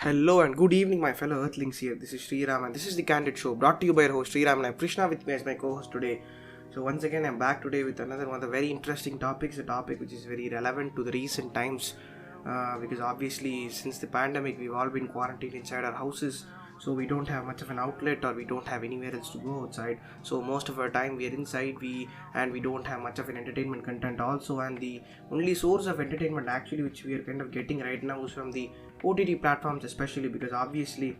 Hello and good evening, my fellow Earthlings here. This is Sriram, and this is the Candid Show brought to you by your host Sriram, and I have Krishna with me as my co-host today. So once again, I'm back today with another one of the very interesting topics, a topic which is very relevant to the recent times, because obviously since the pandemic, we've all been quarantined inside our houses, so we don't have much of an outlet or we don't have anywhere else to go outside. So most of our time we are inside, we don't have much of an entertainment content also, and the only source of entertainment actually which we are kind of getting right now is from the OTT platforms, especially because obviously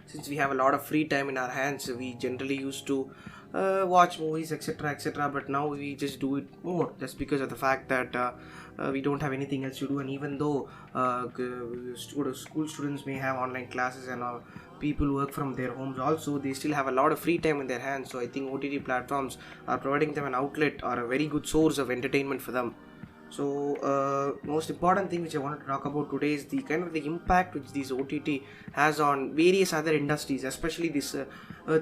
since we have a lot of free time in our hands, we generally used to watch movies, etc., but now we just do it more just because of the fact that we don't have anything else to do. And even though school students may have online classes and all, people work from their homes also, they still have a lot of free time in their hands. So I think OTT platforms are providing them an outlet or a very good source of entertainment for them. So, most important thing which I want to talk about today is the kind of the impact which this OTT has on various other industries, especially this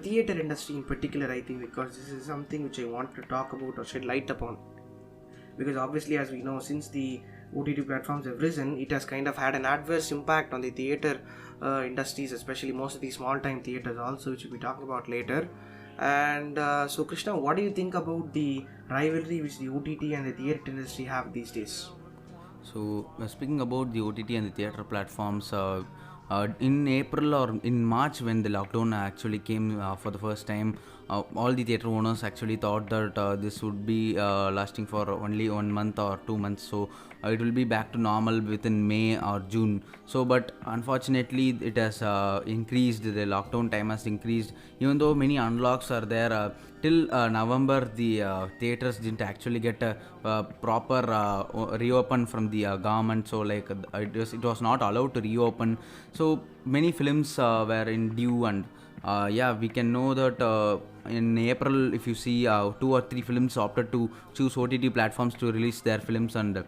theater industry in particular. I think because this is something which I want to talk about or shed light upon. Because obviously, as we know, since the OTT platforms have risen, it has kind of had an adverse impact on the theater industries, especially most of the small-time theaters also, which we'll be talking about later. And so, Krishna, what do you think about the rivalry which the OTT and the theater industry have these days? So, speaking about the OTT and the theater platforms, in April or in March, when the lockdown actually came for the first time, all the theater owners actually thought that this would be lasting for only 1 month or 2 months. So, it will be back to normal within May or June. So, but unfortunately, it has increased. The lockdown time has increased. Even though many unlocks are there, till November, the theaters didn't actually get a proper reopen from the government. So, like it was not allowed to reopen. So many films were in due, and yeah, we can know that in April, if you see, 2 or 3 films opted to choose OTT platforms to release their films, and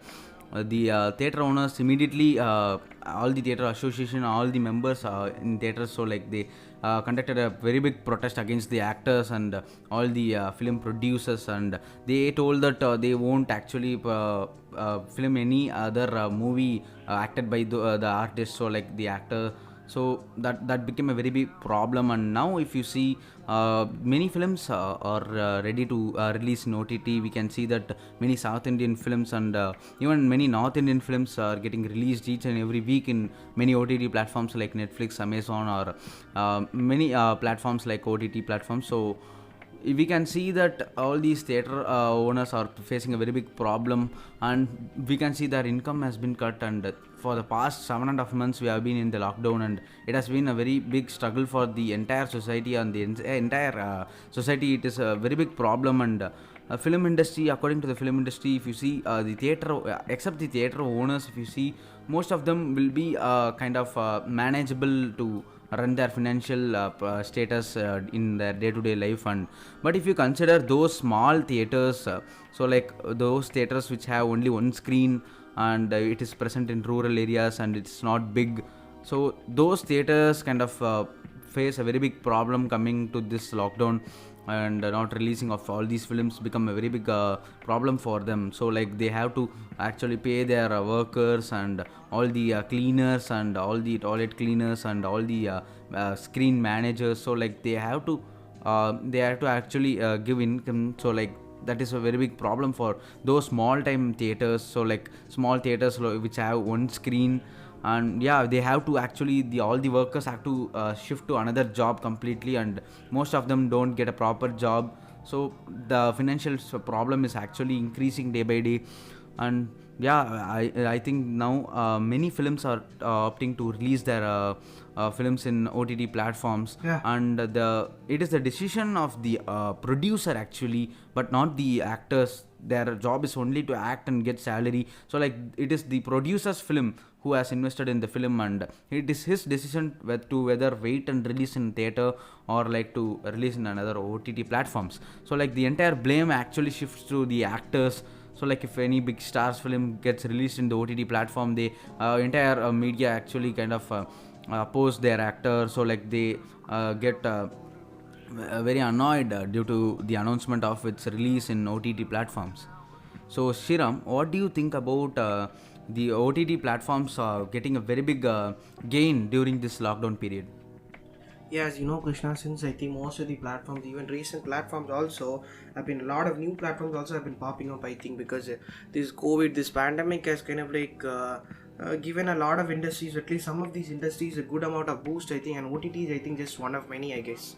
the theater owners immediately, all the theater association, all the members in theaters, so like they conducted a very big protest against the actors and all the film producers, and they told that they won't actually film any other movie acted by the artist, so like the actor. So that became a very big problem, and now if you see, many films are ready to release in OTT. We can see that many South Indian films and even many North Indian films are getting released each and every week in many OTT platforms like Netflix, Amazon, or many platforms like OTT platforms. So we can see that all these theater owners are facing a very big problem, and we can see their income has been cut, and for the past 7.5 months we have been in the lockdown, and it has been a very big struggle for the entire society, and the entire society. It is a very big problem, and film industry, according to the film industry, if you see, the theater, except the theater owners, if you see, most of them will be kind of manageable to run their financial status in their day-to-day life. And but if you consider those small theaters, so like those theaters which have only one screen, and it is present in rural areas and it's not big, so those theaters kind of face a very big problem coming to this lockdown, and not releasing of all these films become a very big problem for them. So like they have to actually pay their workers and all the cleaners and all the toilet cleaners and all the screen managers. So like they have to actually give income. So like that is a very big problem for those small time theaters. So like small theaters which have one screen, and yeah, they have to actually, the all the workers have to shift to another job completely, and most of them don't get a proper job. So the financial problem is actually increasing day by day. And yeah, I think now many films are opting to release their films in OTT platforms, Yeah. and the it is the decision of the producer actually, but not the actors. Their job is only to act and get salary. So like it is the producer's film who has invested in the film, and it is his decision whether wait and release in theater or like to release in another OTT platforms. So like the entire blame actually shifts to the actors. So like if any big stars film gets released in the OTT platform, the entire media actually kind of oppose their actor. So like they get very annoyed due to the announcement of its release in OTT platforms. So Shiram, what do you think about the OTT platforms are getting a very big gain during this lockdown period. Yeah, as you know, Krishna, since I think most of the platforms, even recent platforms also, have been a lot of new platforms also have been popping up. I think because this COVID, this pandemic has kind of like given a lot of industries, at least some of these industries, a good amount of boost. I think, and OTT is, I think, just one of many, I guess.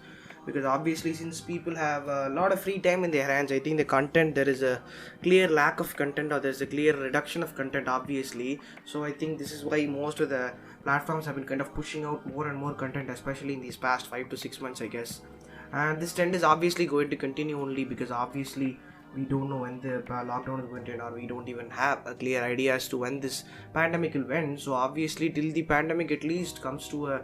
Because obviously, since people have a lot of free time in their hands, I think the content, there is a clear lack of content, or there's a clear reduction of content, obviously. So I think this is why most of the platforms have been kind of pushing out more and more content, especially in these past 5 to 6 months, I guess. And this trend is obviously going to continue only because obviously we don't know when the lockdown is going to end, or we don't even have a clear idea as to when this pandemic will end. So obviously, till the pandemic at least comes to a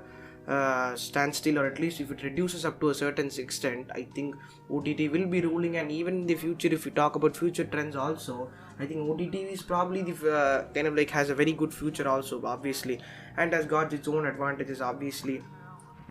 standstill, or at least if it reduces up to a certain extent, I think OTT will be ruling. And even in the future, if we talk about future trends also, I think OTT is probably the kind of like has a very good future also, obviously, and has got its own advantages. Obviously,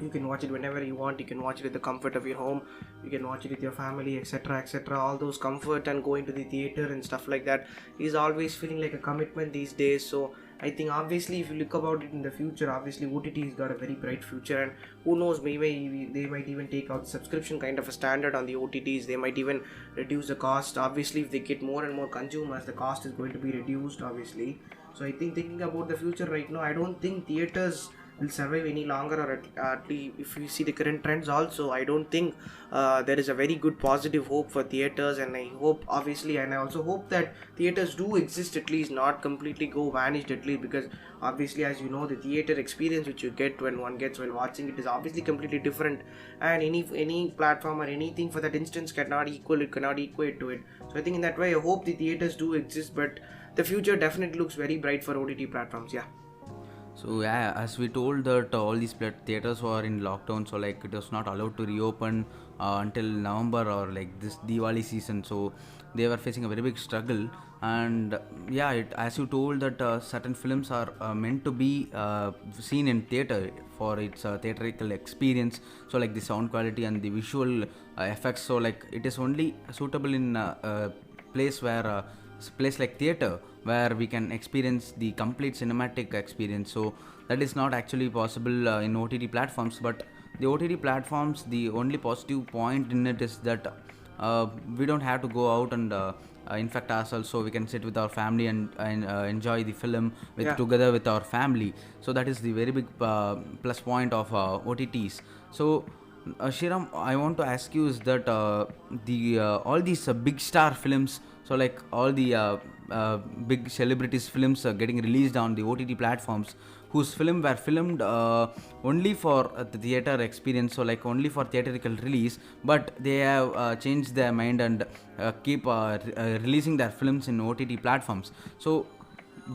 you can watch it whenever you want, you can watch it at the comfort of your home, you can watch it with your family, etc, etc. All those comfort and going to the theater and stuff like that is always feeling like a commitment these days. So I think obviously if you look about it in the future, obviously OTT has got a very bright future, and who knows, maybe they might even take out subscription kind of a standard on the OTTs. They might even reduce the cost. Obviously, if they get more and more consumers, the cost is going to be reduced, obviously. So I think thinking about the future right now, I don't think theaters will survive any longer, or at least if you see the current trends also, I don't think there is a very good positive hope for theaters. And I hope, obviously, and I also hope that theaters do exist, at least not completely go vanished, at least, because obviously, as you know, the theater experience which you get when one gets while watching it is obviously completely different, and any platform or anything for that instance cannot equate to it. So I think in that way, I hope the theaters do exist, but the future definitely looks very bright for OTT platforms. Yeah. So yeah, as we told that all these theaters were in lockdown, so like it was not allowed to reopen until November or like this Diwali season. So they were facing a very big struggle. And yeah, as you told that certain films are meant to be seen in theater for its theatrical experience. So like the sound quality and the visual effects. So like it is only suitable in a place like theater, where we can experience the complete cinematic experience. So that is not actually possible in OTT platforms. But the OTT platforms, the only positive point in it is that we don't have to go out and infect ourselves, so we can sit with our family and enjoy the film together with our family. So that is the very big plus point of OTTs. So Shriram, I want to ask you is that the all these big star films, so like all the big celebrities films are getting released on the OTT platforms, whose film were filmed only for the theater experience, so like only for theatrical release, but they have changed their mind and keep releasing their films in OTT platforms. So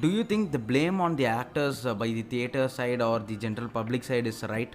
do you think the blame on the actors by the theater side or the general public side is right?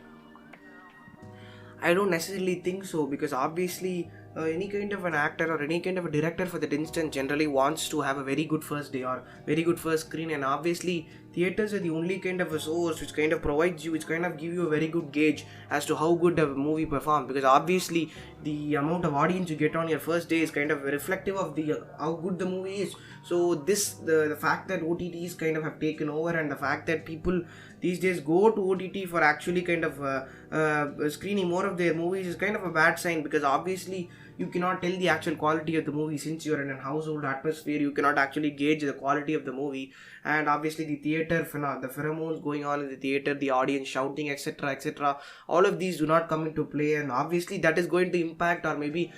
I don't necessarily think so, because obviously any kind of an actor or any kind of a director for that instance generally wants to have a very good first day or very good first screen. And obviously theaters are the only kind of a source which kind of provides you, which kind of give you a very good gauge as to how good a movie performs, because obviously the amount of audience you get on your first day is kind of reflective of the how good the movie is. So the fact that OTTs kind of have taken over, and the fact that people these days go to OTT for actually kind of screening more of their movies is kind of a bad sign, because obviously you cannot tell the actual quality of the movie. Since you're in a household atmosphere, you cannot actually gauge the quality of the movie. And obviously the theater the pheromones going on in the theater, the audience shouting, etc, etc, all of these do not come into play, and obviously that is going to impact or maybe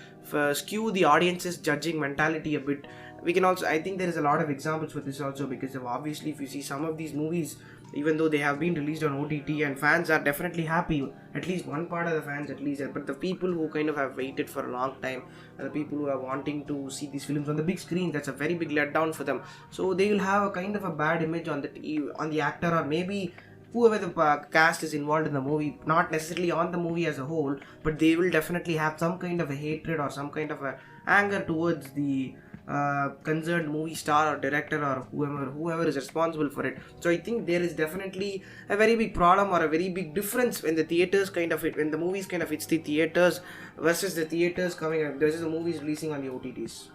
skew the audience's judging mentality a bit. We can also, I think there is a lot of examples for this also, because of obviously if you see some of these movies, even though they have been released on OTT and fans are definitely happy, at least one part of the fans at least, but the people who kind of have waited for a long time, the people who are wanting to see these films on the big screen, that's a very big letdown for them. So they will have a kind of a bad image on the actor, or maybe whoever the cast is involved in the movie, not necessarily on the movie as a whole, but they will definitely have some kind of a hatred or some kind of a anger towards the concerned movie star or director or whoever is responsible for it. So I think there is definitely a very big problem or a very big difference when the theaters kind of when the movies kind of hits the theaters versus the theaters coming up versus the movies releasing on the OTTs.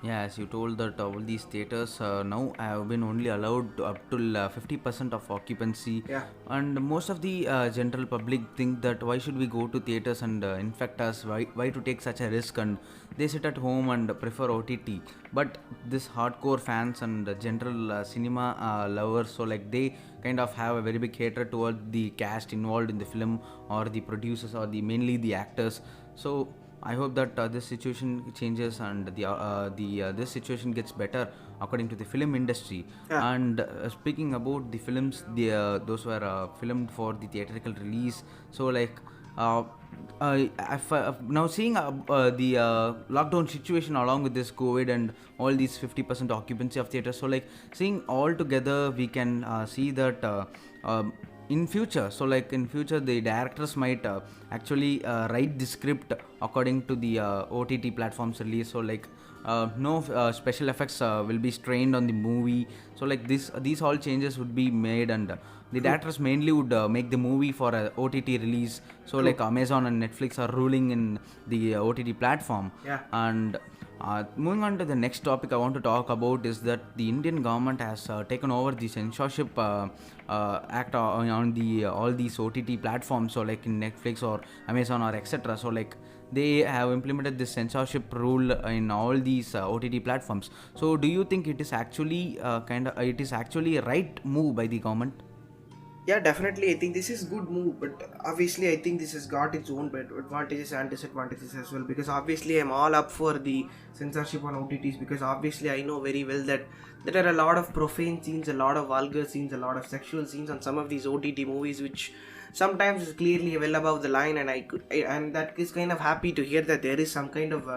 Yeah, as you told that all these theaters now have been only allowed up to 50% of occupancy, Yeah. and most of the general public think that why should we go to theaters and infect us? Why to take such a risk? And they sit at home and prefer OTT. But this hardcore fans and general cinema lovers, so like they kind of have a very big hatred toward the cast involved in the film or the producers or the mainly the actors. So I hope that this situation changes and the this situation gets better according to the film industry. Yeah. And speaking about the films, the those were filmed for the theatrical release. So like uh, now seeing the lockdown situation along with this COVID and all these 50% occupancy of theaters. So like seeing all together, we can see that. In future, so like in future the directors might actually write the script according to the OTT platforms release. So like no special effects will be strained on the movie. So like this these all changes would be made, and the directors mainly would make the movie for a OTT release. So like Amazon and Netflix are ruling in the OTT platform. Yeah. And moving on to the next topic I want to talk about is that the Indian government has taken over the censorship act on the all these OTT platforms. So like in Netflix or Amazon or etc. So like they have implemented this censorship rule in all these OTT platforms. So do you think it is actually it is actually a right move by the government? Yeah, definitely. I think this is good move, but obviously I think this has got its own advantages and disadvantages as well. Because obviously I'm all up for the censorship on OTTs, because obviously I know very well that there are a lot of profane scenes, a lot of vulgar scenes, a lot of sexual scenes on some of these OTT movies, which sometimes is clearly well above the line. And and that is kind of happy to hear that there is some kind of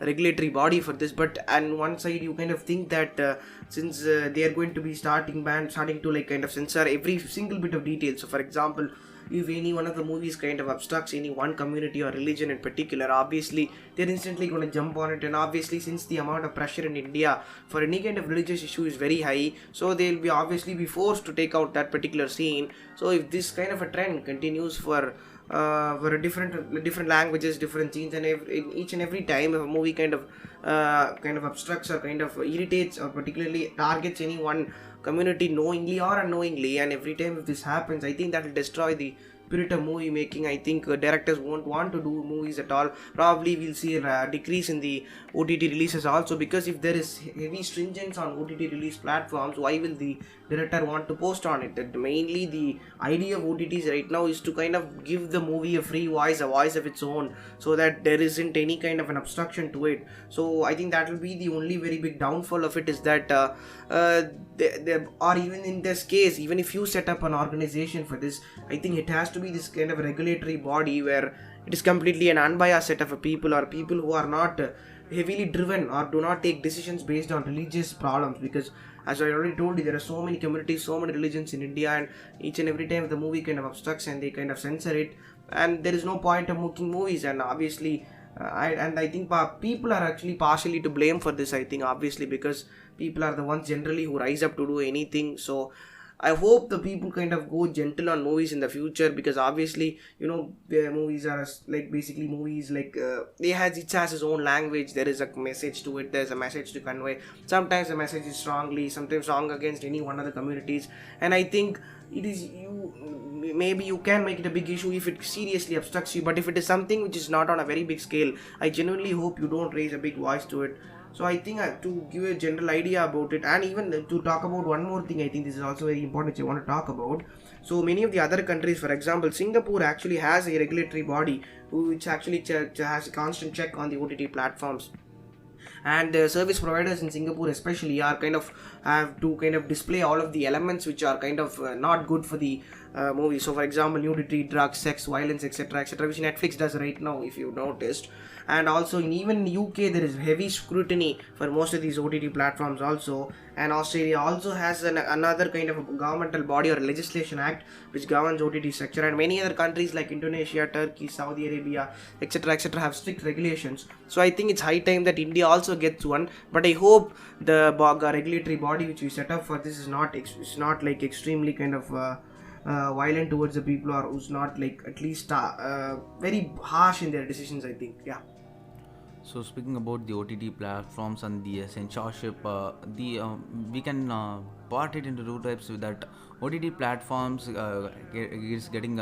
regulatory body for this. But on one side you kind of think that since they are going to be starting to like kind of censor every single bit of detail. So for example, if any one of the movies kind of obstructs any one community or religion in particular, obviously they're instantly going to jump on it. And obviously since the amount of pressure in India for any kind of religious issue is very high, so they'll be obviously be forced to take out that particular scene. So if this kind of a trend continues for a different languages, different scenes, and in each and every time if a movie kind of obstructs or kind of irritates or particularly targets any one community knowingly or unknowingly, and every time if this happens, I think that will destroy the spirit of movie making. I think directors won't want to do movies at all. Probably we'll see a decrease in the OTT releases also, because if there is heavy stringence on OTT release platforms, why will the director want to post on it? That mainly the idea of OTTs right now is to kind of give the movie a free voice, a voice of its own, so that there isn't any kind of an obstruction to it. So I think that will be the only very big downfall of it, is that or even in this case, even if you set up an organization for this, I think it has to be this kind of regulatory body where it is completely an unbiased set of people, or people who are not heavily driven or do not take decisions based on religious problems. Because as I already told you, there are so many communities, so many religions in India, and each and every time the movie kind of obstructs and they kind of censor it, and there is no point of making movies. And obviously I think people are actually partially to blame for this, I think, obviously, because people are the ones generally who rise up to do anything. So I hope the people kind of go gentle on movies in the future, because obviously, you know, their movies are like basically movies like it has its own language. There is a message to it. There's a message to convey. Sometimes the message is strongly, sometimes strong against any one of the communities. And I think it is maybe you can make it a big issue if it seriously obstructs you. But if it is something which is not on a very big scale, I genuinely hope you don't raise a big voice to it. So I think to give a general idea about it, and even to talk about one more thing, I think this is also very important which I want to talk about. So many of the other countries, for example, Singapore actually has a regulatory body which actually has a constant check on the OTT platforms. And the service providers in Singapore especially are kind of have to kind of display all of the elements which are kind of not good for the movie. So for example, nudity, drugs, sex, violence, etc., which Netflix does right now, if you noticed. And also even in UK there is heavy scrutiny for most of these OTT platforms also. And Australia also has another kind of a governmental body or legislation act which governs OTT sector. And many other countries like Indonesia, Turkey, Saudi Arabia, etc., have strict regulations. So I think it's high time that India also gets one. But I hope the regulatory body which we set up for this is not like extremely kind of violent towards the people, or who's not like at least very harsh in their decisions, I think. Yeah. So speaking about the OTT platforms and the censorship, we can part it into two types. With that, OTT platforms is getting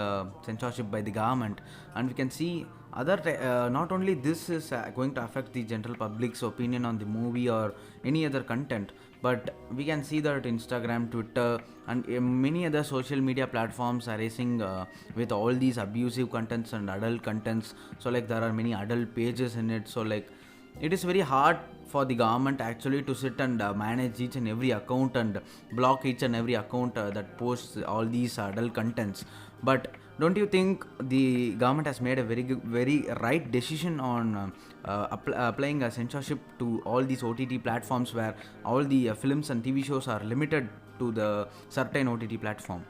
censorship by the government, and we can see not only this is going to affect the general public's opinion on the movie or any other content, but we can see that Instagram, Twitter, and many other social media platforms are racing with all these abusive contents and adult contents. So like there are many adult pages in it. So like it is very hard for the government actually to sit and manage each and every account and block each and every account that posts all these adult contents. But don't you think the government has made a very right decision on applying a censorship to all these OTT platforms, where all the films and TV shows are limited to the certain OTT platform?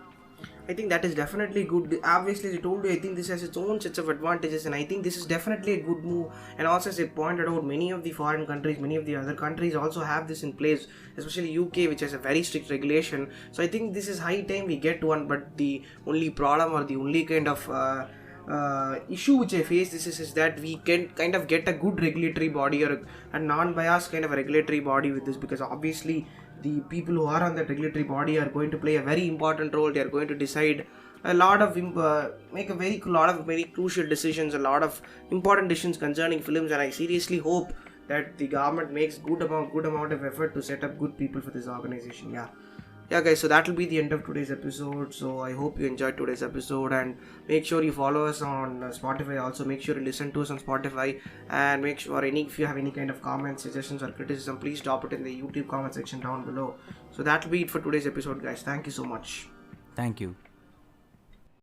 I think that is definitely good. Obviously, as I told you, I think this has its own sets of advantages, and I think this is definitely a good move. And also, as I pointed out, many of the foreign countries, many of the other countries also have this in place, especially UK, which has a very strict regulation. So I think this is high time we get one. But the only problem, or the only kind of issue which I face is that we can kind of get a good regulatory body, or a non-biased kind of a regulatory body with this, because obviously the people who are on that regulatory body are going to play a very important role. They are going to decide a lot of make a lot of very crucial decisions, a lot of important decisions concerning films, and I seriously hope that the government makes good amount of effort to set up good people for this organization. Yeah guys, so that will be the end of today's episode. So I hope you enjoyed today's episode, and make sure you follow us on Spotify. Also make sure you listen to us on Spotify, and make sure if you have any kind of comments, suggestions or criticism, please drop it in the YouTube comment section down below. So that will be it for today's episode, guys. Thank you so much. Thank you.